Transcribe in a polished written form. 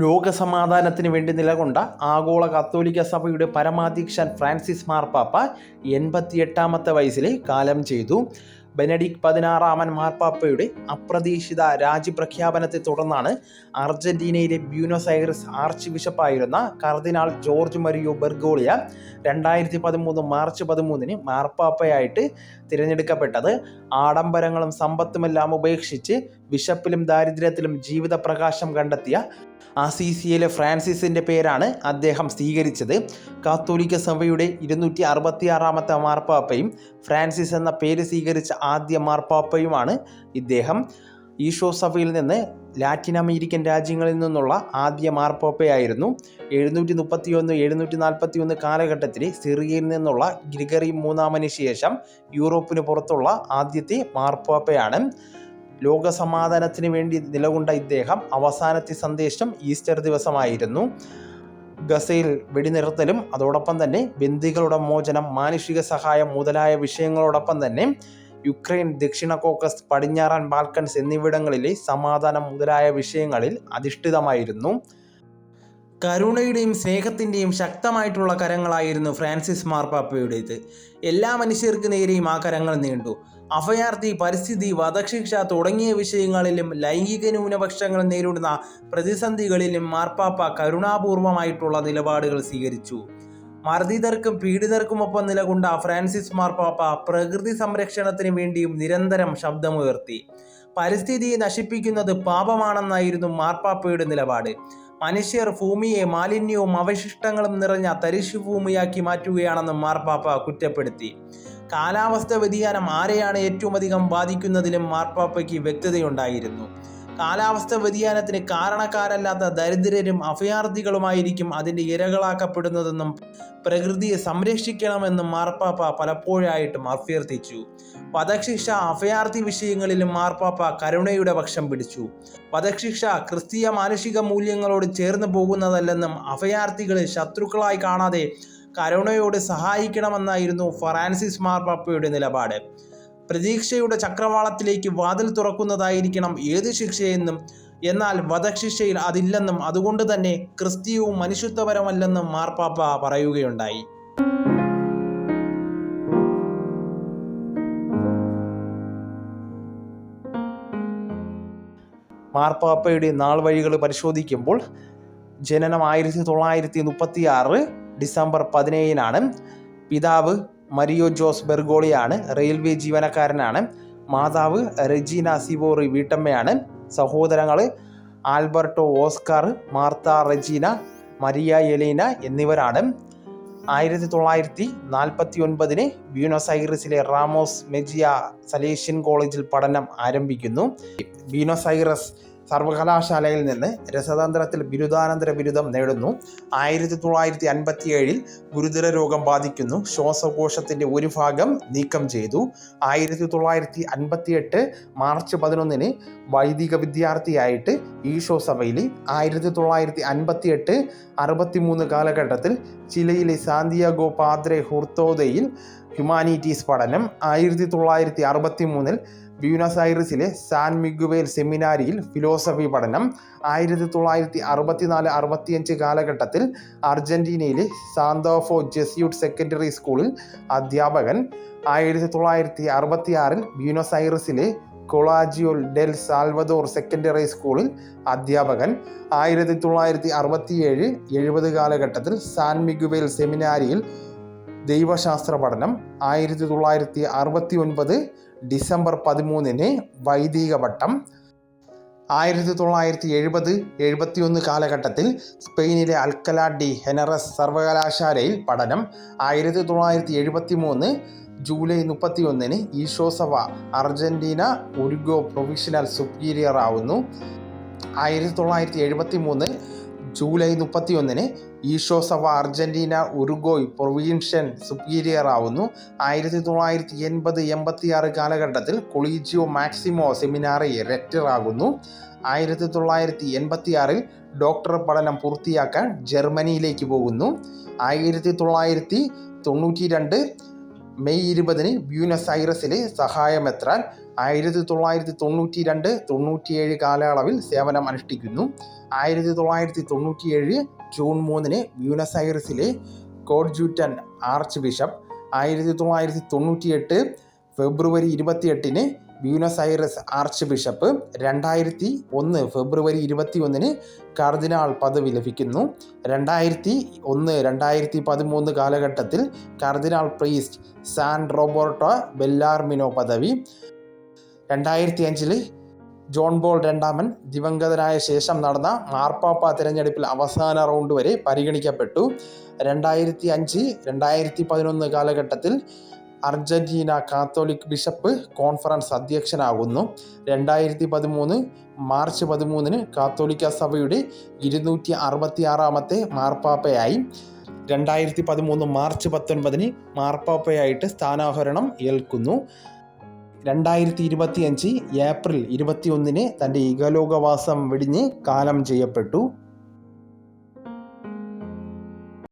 ലോകസമാധാനത്തിന് വേണ്ടി നിലകൊണ്ട ആഗോള കത്തോലിക്ക സഭയുടെ പരമാധ്യക്ഷൻ ഫ്രാൻസിസ് മാർപ്പാപ്പ 88ാമത്തെ വയസ്സിൽ കാലം ചെയ്തു. ബെനഡിക്ട് 16 മാർപ്പാപ്പയുടെ അപ്രതീക്ഷിത രാജ്യപ്രഖ്യാപനത്തെ തുടർന്നാണ് അർജന്റീനയിലെ ബ്യൂണസ് ഐറിസ് ആർച്ച് ബിഷപ്പായിരുന്ന കർദിനാൾ ജോർജ് മരിയോ ബെർഗോളിയ 2013 മാർച്ച് 13 മാർപ്പാപ്പയായിട്ട് തിരഞ്ഞെടുക്കപ്പെട്ടത്. ആഡംബരങ്ങളും സമ്പത്തുമെല്ലാം ഉപേക്ഷിച്ച് ബിഷപ്പിലും ദാരിദ്ര്യത്തിലും ജീവിത പ്രകാശം കണ്ടെത്തിയ അസീസിയിലെ ഫ്രാൻസിസിൻ്റെ പേരാണ് അദ്ദേഹം സ്വീകരിച്ചത്. കാത്തോലിക്ക സഭയുടെ 266ാമത്തെ മാർപ്പാപ്പയും ഫ്രാൻസിസ് എന്ന പേര് സ്വീകരിച്ച ആദ്യ മാർപ്പാപ്പയുമാണ് ഇദ്ദേഹം. ഈശോ സഭയിൽ നിന്ന് ലാറ്റിൻ അമേരിക്കൻ രാജ്യങ്ങളിൽ നിന്നുള്ള ആദ്യ മാർപ്പാപ്പയായിരുന്നു. 731-741 കാലഘട്ടത്തിൽ സിറിയയിൽ നിന്നുള്ള ഗ്രിഗറി മൂന്നാമന് ശേഷം യൂറോപ്പിന് പുറത്തുള്ള ആദ്യത്തെ മാർപ്പാപ്പയാണ്. ലോകസമാധാനത്തിന് വേണ്ടി നിലകൊണ്ട ഇദ്ദേഹം അവസാനത്തെ സന്ദേശം ഈസ്റ്റർ ദിവസമായിരുന്നു. ഗസയിൽ വെടിനിർത്തലും അതോടൊപ്പം തന്നെ ബന്ദികളുടെ മോചനം, മാനുഷിക സഹായം മുതലായ വിഷയങ്ങളോടൊപ്പം തന്നെ യുക്രൈൻ, ദക്ഷിണ കോക്കസ്, പടിഞ്ഞാറൻ ബാൽക്കൻസ് എന്നിവിടങ്ങളിലെ സമാധാനം മുതലായ വിഷയങ്ങളിൽ അധിഷ്ഠിതമായിരുന്നു. കരുണയുടെയും സ്നേഹത്തിൻ്റെയും ശക്തമായിട്ടുള്ള കരങ്ങളായിരുന്നു ഫ്രാൻസിസ് മാർപ്പാപ്പയുടേത്. എല്ലാ മനുഷ്യർക്ക് നേരെയും ആ കരങ്ങൾ നീണ്ടു. അഭയാർത്ഥി, പരിസ്ഥിതി, വധശിക്ഷ തുടങ്ങിയ വിഷയങ്ങളിലും ലൈംഗിക ന്യൂനപക്ഷങ്ങൾ നേരിടുന്ന പ്രതിസന്ധികളിലും മാർപ്പാപ്പ കരുണാപൂർവമായിട്ടുള്ള നിലപാടുകൾ സ്വീകരിച്ചു. മർദ്ദിതർക്കും പീഡിതർക്കുമൊപ്പം നിലകൊണ്ട ഫ്രാൻസിസ് മാർപ്പാപ്പ പ്രകൃതി സംരക്ഷണത്തിന് വേണ്ടിയും നിരന്തരം ശബ്ദമുയർത്തി. പരിസ്ഥിതിയെ നശിപ്പിക്കുന്നത് പാപമാണെന്നായിരുന്നു മാർപ്പാപ്പയുടെ നിലപാട്. മനുഷ്യർ ഭൂമിയെ മാലിന്യവും അവശിഷ്ടങ്ങളും നിറഞ്ഞ തരിശുഭൂമിയാക്കി മാറ്റുകയാണെന്ന് മാർപ്പാപ്പ കുറ്റപ്പെടുത്തി. കാലാവസ്ഥ വ്യതിയാനം ആരെയാണ് ഏറ്റവും അധികം ബാധിക്കുന്നതിലും മാർപ്പാപ്പയ്ക്ക് വ്യക്തതയുണ്ടായിരുന്നു. കാലാവസ്ഥ വ്യതിയാനത്തിന് കാരണക്കാരല്ലാത്ത ദരിദ്രരും അഭയാർത്ഥികളുമായിരിക്കും അതിൻ്റെ ഇരകളാക്കപ്പെടുന്നതെന്നും പ്രകൃതിയെ സംരക്ഷിക്കണമെന്നും മാർപ്പാപ്പ പലപ്പോഴായിട്ടും അഭ്യർത്ഥിച്ചു. വധശിക്ഷ, അഭയാർത്ഥി വിഷയങ്ങളിലും മാർപ്പാപ്പ കരുണയുടെ പക്ഷം പിടിച്ചു. വധശിക്ഷ ക്രിസ്തീയ മാനുഷിക മൂല്യങ്ങളോട് ചേർന്ന് പോകുന്നതല്ലെന്നും അഭയാർത്ഥികളെ ശത്രുക്കളായി കാണാതെ കരുണയോട് സഹായിക്കണമെന്നായിരുന്നു ഫ്രാൻസിസ് മാർപ്പാപ്പയുടെ നിലപാട്. പ്രതീക്ഷയുടെ ചക്രവാളത്തിലേക്ക് വാതിൽ തുറക്കുന്നതായിരിക്കണം ഏത് ശിക്ഷയെന്നും, എന്നാൽ വധശിക്ഷയിൽ അതില്ലെന്നും അതുകൊണ്ട് തന്നെ ക്രിസ്തീയവും മനുഷ്യത്വപരമല്ലെന്നും മാർപ്പാപ്പ പറയുകയുണ്ടായി. മാർപ്പാപ്പയുടെ നാൾ വഴികൾ പരിശോധിക്കുമ്പോൾ ജനനം 1936 ഡിസംബർ 17 പിതാവ് മരിയോ ജോസ് ബെർഗോളിയാണ്. റെയിൽവേ ജീവനക്കാരനാണ്. മാതാവ് റെജീന സിവോറി വീട്ടമ്മയാണ്. സഹോദരങ്ങൾ Alberto Oscar, Marta Regina, Maria Elena എന്നിവരാണ്. 1949 ബ്യൂണസ് ഐറിസിലെ റാമോസ് മെജിയ സലേഷ്യൻ കോളേജിൽ പഠനം ആരംഭിക്കുന്നു. ബ്യൂണസ് ഐറസ് സർവകലാശാലയിൽ നിന്ന് രസതന്ത്രത്തിൽ ബിരുദാനന്തര ബിരുദം നേടുന്നു. 1957 ഗുരുതര രോഗം ബാധിക്കുന്നു. ശ്വാസകോശത്തിൻ്റെ ഒരു ഭാഗം നീക്കം ചെയ്തു. 1958 മാർച്ച് 11 വൈദിക വിദ്യാർത്ഥിയായിട്ട് ഈശോ സഭയിൽ. 1958-63 കാലഘട്ടത്തിൽ ചിലിയിലെ സാന്തിയാഗോ പാദ്രെ ഹുർത്തോദയിൽ ഹ്യൂമാനിറ്റീസ് പഠനം. 1963 ബ്യൂണസ് ഐറിസിലെ സാൻ മിഗുവേൽ സെമിനാരിയിൽ ഫിലോസഫി പഠനം. 1964-65 കാലഘട്ടത്തിൽ അർജന്റീനയിലെ സാന്തോഫോ ജെസ്യൂട്ട് സെക്കൻഡറി സ്കൂളിൽ അധ്യാപകൻ. 1966 ബ്യൂണസ് ഐറിസിലെ കൊളാജിയോ ഡെൽ സാൽവദോർ സെക്കൻഡറി സ്കൂളിൽ അധ്യാപകൻ. 1967-70 കാലഘട്ടത്തിൽ സാൻ മിഗുവേൽ സെമിനാരിയിൽ ദൈവശാസ്ത്ര പഠനം. 1969 ഡിസംബർ 13 വൈദിക പട്ടം. 1970-71 കാലഘട്ടത്തിൽ സ്പെയിനിലെ അൽക്കലാ ഡി ഹെനറസ് സർവകലാശാലയിൽ പഠനം. 1973 ജൂലൈ 31 ഈശോ സഭ അർജന്റീന ഉരുഗോ പ്രൊവിഷണൽ സുപ്പീരിയർ ആവുന്നു. 1973 ജൂലൈ 31 ഈശോ സഭ അർജന്റീന ഉറുഗ്വായ് പ്രൊവിൻഷ്യൽ സുപ്പീരിയർ ആവുന്നു. 1980-86 കാലഘട്ടത്തിൽ കൊളീജിയോ മാക്സിമോ സെമിനാറി റെക്ടർ ആകുന്നു. 1986 ഡോക്ടർ പഠനം പൂർത്തിയാക്കാൻ ജർമ്മനിയിലേക്ക് പോകുന്നു. 1992 മെയ് 20 ബ്യൂണസ് ഐറസിലെ സഹായമെത്രാൻ 1992-97 കാലയളവിൽ സേവനം അനുഷ്ഠിക്കുന്നു. 1997 ജൂൺ 3 ബ്യൂണസ് ഐറസിലെ കോഡ്ജൂറ്റൻ ആർച്ച് ബിഷപ്പ്. 1998 ഫെബ്രുവരി 28 ബ്യൂണസ് ഐറസ് ആർച്ച് ബിഷപ്പ്. 2001 ഫെബ്രുവരി 21 കർദിനാൾ പദവി ലഭിക്കുന്നു. 2001-2013 കാലഘട്ടത്തിൽ കർദിനാൾ പ്രീസ്റ്റ് സാൻ റോബർട്ടോ ബെല്ലാർമിനോ പദവി. 2005 ജോൺ പോൾ രണ്ടാമൻ ദിവംഗതനായ ശേഷം നടന്ന മാർപ്പാപ്പ തിരഞ്ഞെടുപ്പിൽ അവസാന റൗണ്ട് വരെ പരിഗണിക്കപ്പെട്ടു. 2005-2011 കാലഘട്ടത്തിൽ അർജന്റീന കാത്തോലിക് ബിഷപ്പ് കോൺഫറൻസ് അധ്യക്ഷനാകുന്നു. 2013 മാർച്ച് 13 കാത്തോലിക്ക സഭയുടെ 266ാമത്തെ മാർപ്പാപ്പയായി. 2013 മാർച്ച് 19 മാർപ്പാപ്പയായിട്ട് സ്ഥാനാരോഹണം ഏൽക്കുന്നു. 2025 ഏപ്രിൽ 21 തൻ്റെ ഇഹലോകവാസം വെടിഞ്ഞ് കാലം ചെയ്യപ്പെട്ടു.